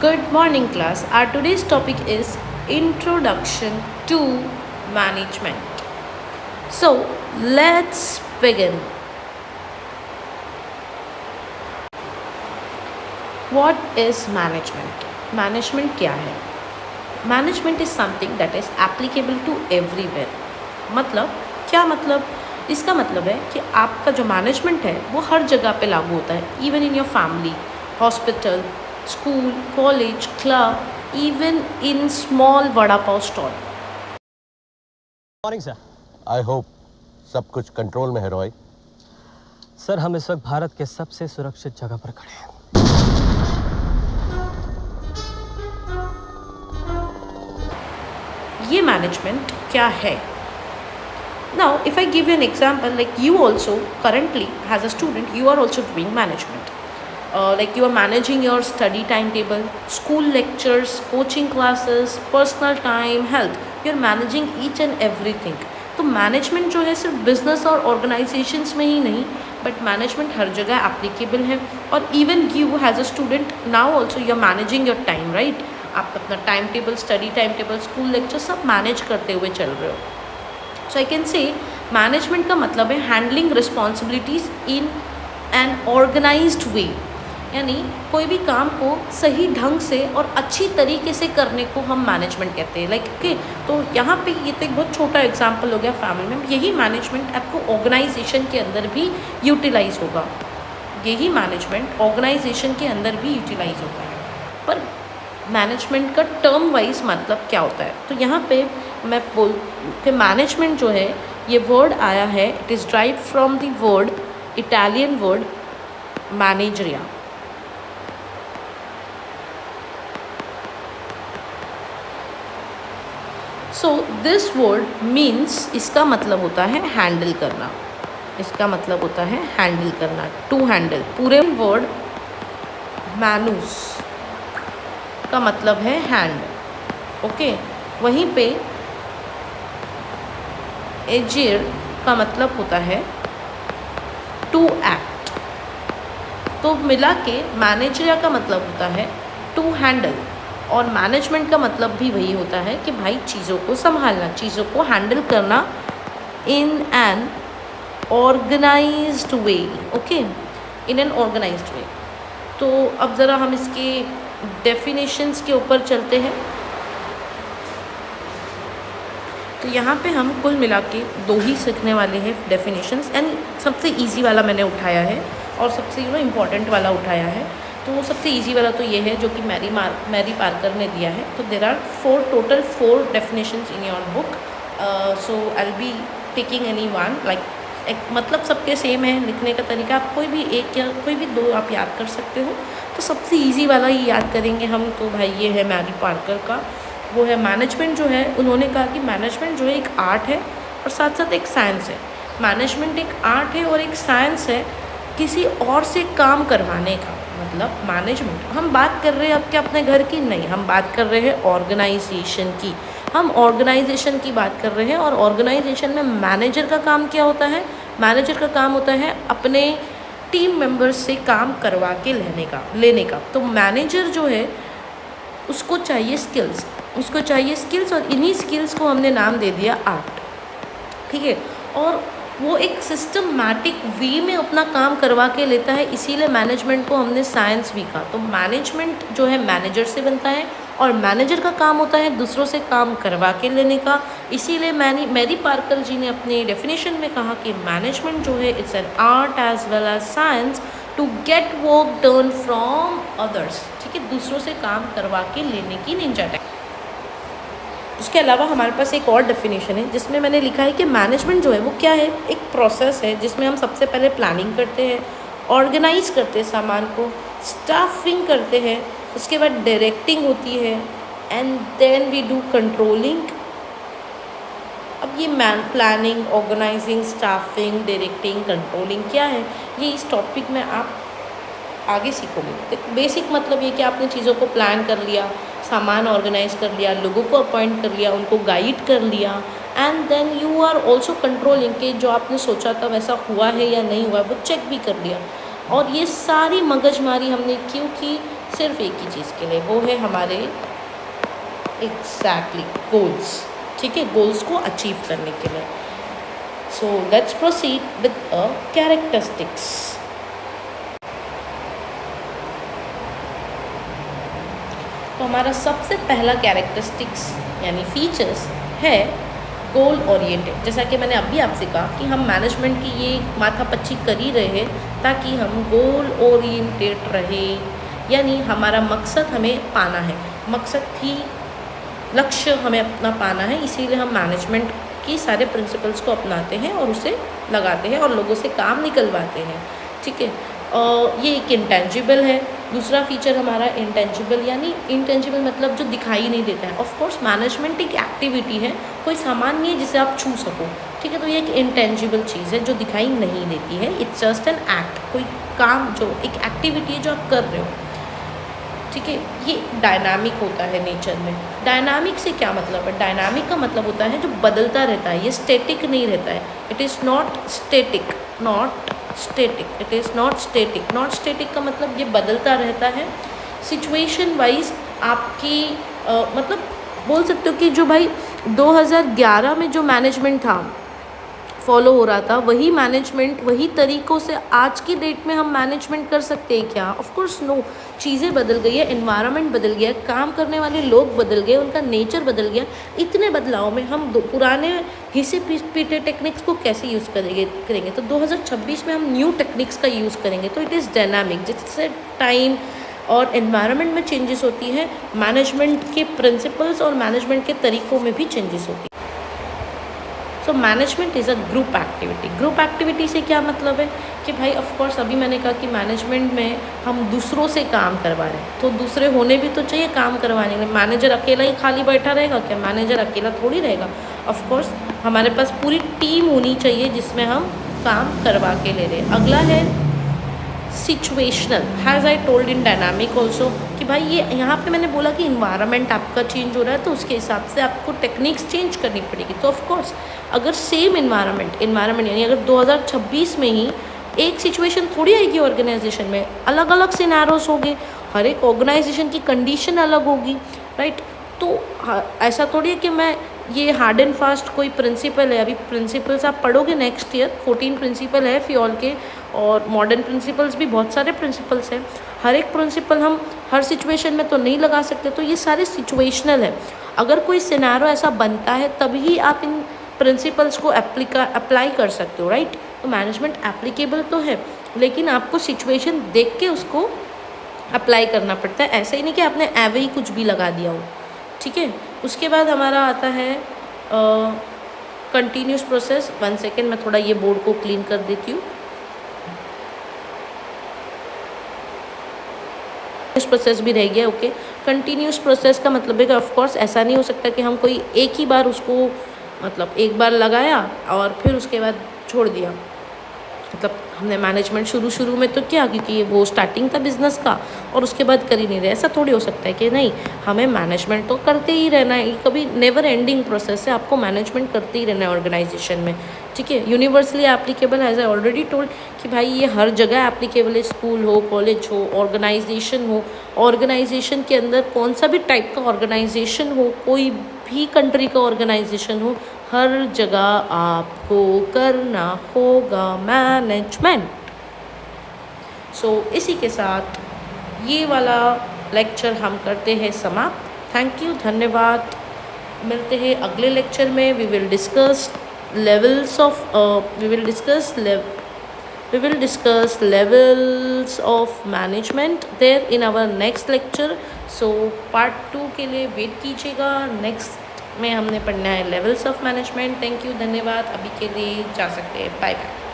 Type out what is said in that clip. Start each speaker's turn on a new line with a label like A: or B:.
A: Good morning, class. Our today's topic is Introduction to Management. So, let's begin. What is management? Management क्या है? Management is something that is applicable to everywhere. मतलब क्या मतलब? इसका मतलब है कि आपका जो मैनेजमेंट है वो हर जगह पे लागू होता है, even in your family, hospital, school, college, club, even in small vada pav stall.
B: Morning sir.
C: I hope सब कुछ कंट्रोल में है रॉय।
B: सर हम इस वक्त भारत के सबसे सुरक्षित जगह पर खड़े हैं।
A: ये मैनेजमेंट क्या है? Now, if I give you an example, like you also currently as a student, you are also doing management. Like you are managing your study timetable, school lectures, coaching classes, personal time, health. You are managing each and everything. तो management जो है सिर्फ business और organisations में ही नहीं, but management हर जगह applicable है. और even you has a student now also you are managing your time, right? आप अपना time table, study time table, school lecture सब मैनेज करते हुए चल रहे हो. सो आई कैन से मैनेजमेंट का मतलब है handling responsibilities in an organized way, यानी कोई भी काम को सही ढंग से और अच्छी तरीके से करने को हम मैनेजमेंट कहते हैं. लाइक ओके, तो यहाँ पे ये तो एक बहुत छोटा एग्जांपल हो गया फैमिली में. यही मैनेजमेंट आपको ऑर्गेनाइजेशन के अंदर भी यूटिलाइज होगा. यही मैनेजमेंट ऑर्गेनाइजेशन के अंदर भी यूटिलाइज होता है. पर मैनेजमेंट का टर्म वाइज मतलब क्या होता है? तो यहाँ पे मैं बोल कि मैनेजमेंट जो है ये वर्ड आया है, it is drive from the word, Italian word मैनेजरिया. सो दिस वर्ड मीन्स, इसका मतलब होता है हैंडल करना. इसका मतलब होता है हैंडल करना, टू हैंडल. पूरे वर्ड मैनूस का मतलब है हैंड, ओके. वहीं पे एजियर का मतलब होता है टू एक्ट. तो मिला के मैनेजरिया का मतलब होता है टू हैंडल, और मैनेजमेंट का मतलब भी वही होता है कि भाई चीज़ों को संभालना, चीज़ों को हैंडल करना in an organized way, okay, in an organized way. तो अब ज़रा हम इसके डेफिनेशंस के ऊपर चलते हैं. तो यहाँ पे हम कुल मिला के दो ही सीखने वाले हैं डेफिनेशंस, एंड सबसे इजी वाला मैंने उठाया है और सबसे इम्पॉर्टेंट वाला उठाया है. तो सबसे इजी वाला तो ये है जो कि मैरी पार्कर ने दिया है. तो there are total four definitions in your book. So I will be picking any one, like मतलब सबके सेम है लिखने का तरीका. आप कोई भी एक या कोई भी दो आप याद कर सकते हो. तो सबसे इजी वाला ही याद करेंगे हम. तो भाई ये है मैरी पार्कर का, वो है मैनेजमेंट जो है. उन्होंने कहा कि मैनेजमेंट जो है एक आर्ट है और साथ साथ एक साइंस है. मैनेजमेंट एक आर्ट है और एक साइंस है किसी और से काम करवाने का. मतलब मैनेजमेंट हम बात कर रहे हैं अब क्या अपने घर की? नहीं, हम बात कर रहे हैं ऑर्गेनाइजेशन की. हम ऑर्गेनाइजेशन की बात कर रहे हैं, और ऑर्गेनाइजेशन में मैनेजर का काम क्या होता है? मैनेजर का काम होता है अपने टीम मेंबर्स से काम करवा के लेने का. तो मैनेजर जो है उसको चाहिए स्किल्स, और इन्हीं स्किल्स को हमने नाम दे दिया आर्ट, ठीक है. और वो एक सिस्टमैटिक वे में अपना काम करवा के लेता है, इसीलिए मैनेजमेंट को हमने साइंस भी कहा. तो मैनेजमेंट जो है मैनेजर से बनता है, और मैनेजर का काम होता है दूसरों से काम करवा के लेने का. इसीलिए मैरी पार्कर जी ने अपने डेफिनेशन में कहा कि मैनेजमेंट जो है it's an art as well as science to get work done from others, ठीक है, दूसरों से काम करवा के लेने की निंजा टेक्निक. उसके अलावा हमारे पास एक और डेफिनेशन है जिसमें मैंने लिखा है कि मैनेजमेंट जो है वो क्या है? एक प्रोसेस है जिसमें हम सबसे पहले प्लानिंग करते हैं, ऑर्गेनाइज करते हैं सामान को, स्टाफिंग करते हैं, उसके बाद डायरेक्टिंग होती है, and then we do controlling. अब ये planning, organizing, staffing, directing, controlling क्या है, ये इस टॉपिक में आप आगे सीखोगे. तो बेसिक मतलब ये कि आपने चीज़ों को प्लान कर लिया, सामान ऑर्गेनाइज कर लिया, लोगों को अपॉइंट कर लिया, उनको गाइड कर लिया, and then you are also controlling कि जो आपने सोचा था वैसा हुआ है या नहीं हुआ, वो चेक भी कर लिया. और ये सारी मगजमारी हमने क्यों की? सिर्फ एक ही चीज़ के लिए, वो है हमारे एग्जैक्टली गोल्स, ठीक है, गोल्स को अचीव करने के लिए। So let's proceed with a characteristics. तो हमारा सबसे पहला कैरेक्टरिस्टिक्स यानी फीचर्स है गोल ओरिएंटेड। जैसा कि मैंने अभी आपसे कहा कि हम मैनेजमेंट की ये माथापच्ची कर ही रहे हैं ताकि हम गोल ओरिएंटेड रहे, यानी हमारा मकसद हमें पाना है, मकसद ही लक्ष्य हमें अपना पाना है, इसीलिए हम मैनेजमेंट की सारे प्रिंसिपल्स को अपनाते हैं और उसे लगाते हैं और लोगों से काम निकलवाते हैं, ठीक है। ये एक इंटेंजिबल है। दूसरा फीचर हमारा इंटेंजिबल, यानी इंटेंजिबल मतलब जो दिखाई नहीं देता है। ऑफ कोर्स मैनेजमेंट एक एक्टिविटी है, कोई सामान नहीं है जिसे आप छू सको, ठीक है, तो ये एक इंटेंजिबल चीज़ है जो दिखाई नहीं देती है। इट्स जस्ट एन एक्ट, कोई काम जो एक एक्टिविटी है जो आप कर रहे हो, ठीक है। ये डायनामिक होता है नेचर में। डायनामिक से क्या मतलब है? डायनामिक का मतलब होता है जो बदलता रहता है, ये स्टैटिक नहीं रहता है। It is not static, not static, it is not static. Not static का मतलब ये बदलता रहता है सिचुएशन वाइज। आपकी मतलब बोल सकते हो कि जो भाई 2011 में जो मैनेजमेंट था, फॉलो हो रहा था, वही मैनेजमेंट वही तरीक़ों से आज की डेट में हम मैनेजमेंट कर सकते हैं क्या? Of course no. चीज़ें बदल गई है, एनवायरनमेंट बदल गया, काम करने वाले लोग बदल गए, उनका नेचर बदल गया। इतने बदलाव में हम पुराने घिसे पीटे टेक्निक्स को कैसे यूज़ करेंगे? तो 2026 में हम न्यू टेक्निक्स का यूज़ करेंगे। तो इट इज़ डायनामिक, जिससे टाइम और एनवायरनमेंट में चेंजेस होती है, मैनेजमेंट के प्रिंसिपल्स और मैनेजमेंट के तरीक़ों में भी चेंजेस होती है। So management is a group activity. Group activity से क्या मतलब है कि भाई ऑफ कोर्स अभी मैंने कहा कि मैनेजमेंट में हम दूसरों से काम करवा रहे हैं, तो दूसरे होने भी तो चाहिए काम करवाने के लिए। मैनेजर अकेला ही खाली बैठा रहेगा क्या? मैनेजर अकेला थोड़ी रहेगा। ऑफ कोर्स हमारे पास पूरी टीम होनी चाहिए जिसमें हम काम करवा के ले रहे हैं। अगला है situational, has I told in dynamic also, कि भाई ये यहाँ पे मैंने बोला कि इन्वायरमेंट आपका चेंज हो रहा है तो उसके हिसाब से आपको टेक्निक्स चेंज करनी पड़ेगी। तो ऑफ कोर्स अगर सेम इन्वायरमेंट यानी अगर 2026 में ही एक सिचुएशन थोड़ी आएगी ऑर्गेनाइजेशन में, अलग अलग सिनेरियोस होंगे, हर एक ऑर्गेनाइजेशन की कंडीशन अलग होगी, राइट। तो ऐसा थोड़ी है कि मैं ये हार्ड एंड फास्ट कोई प्रिंसिपल है। अभी प्रिंसिपल्स आप पढ़ोगे नेक्स्ट ईयर, 14 प्रिंसिपल है फियोल के, और मॉडर्न प्रिंसिपल्स भी बहुत सारे प्रिंसिपल्स हैं। हर एक प्रिंसिपल हम हर सिचुएशन में तो नहीं लगा सकते, तो ये सारे सिचुएशनल है। अगर कोई सिनेरियो ऐसा बनता है तभी आप इन प्रिंसिपल्स को अप्लाई कर सकते हो, राइट। तो मैनेजमेंट एप्लीकेबल तो है, लेकिन आपको सिचुएशन देख के उसको अप्लाई करना पड़ता है। ऐसा ही नहीं कि आपने एवे ही कुछ भी लगा दिया हो, ठीक है। उसके बाद हमारा आता है कंटिन्यूस प्रोसेस। 1 सेकेंड, मैं थोड़ा ये बोर्ड को क्लीन कर देती हूँ। प्रोसेस भी रह गया, ओके। कंटिन्यूस प्रोसेस का मतलब है कि ऑफ कोर्स ऐसा नहीं हो सकता कि हम कोई एक ही बार उसको मतलब एक बार लगाया और फिर उसके बाद छोड़ दिया। मतलब हमने मैनेजमेंट शुरू में तो किया क्योंकि वो स्टार्टिंग था बिजनेस का, और उसके बाद कर ही नहीं रहे। ऐसा थोड़ी हो सकता है कि नहीं, हमें मैनेजमेंट तो करते ही रहना है। ये कभी नेवर एंडिंग प्रोसेस है, आपको मैनेजमेंट करते ही रहना है ऑर्गेनाइजेशन में, ठीक है। Universally applicable, as I already told कि भाई ये हर जगह एप्लीकेबल है। स्कूल हो, कॉलेज हो, ऑर्गेनाइजेशन हो, ऑर्गेनाइजेशन के अंदर कौन सा भी टाइप का ऑर्गेनाइजेशन हो, कोई भी कंट्री का ऑर्गेनाइजेशन हो, हर जगह आपको करना होगा मैनेजमेंट। सो इसी के साथ ये वाला लेक्चर हम करते हैं समाप्त। थैंक यू, धन्यवाद। मिलते हैं अगले लेक्चर में। We will discuss levels of management there in our next lecture. So part 2 के लिए वेट कीजिएगा। नेक्स्ट में हमने पढ़ना है levels of management. Thank you, धन्यवाद। अभी के लिए जा सकते हैं, बाय बाय।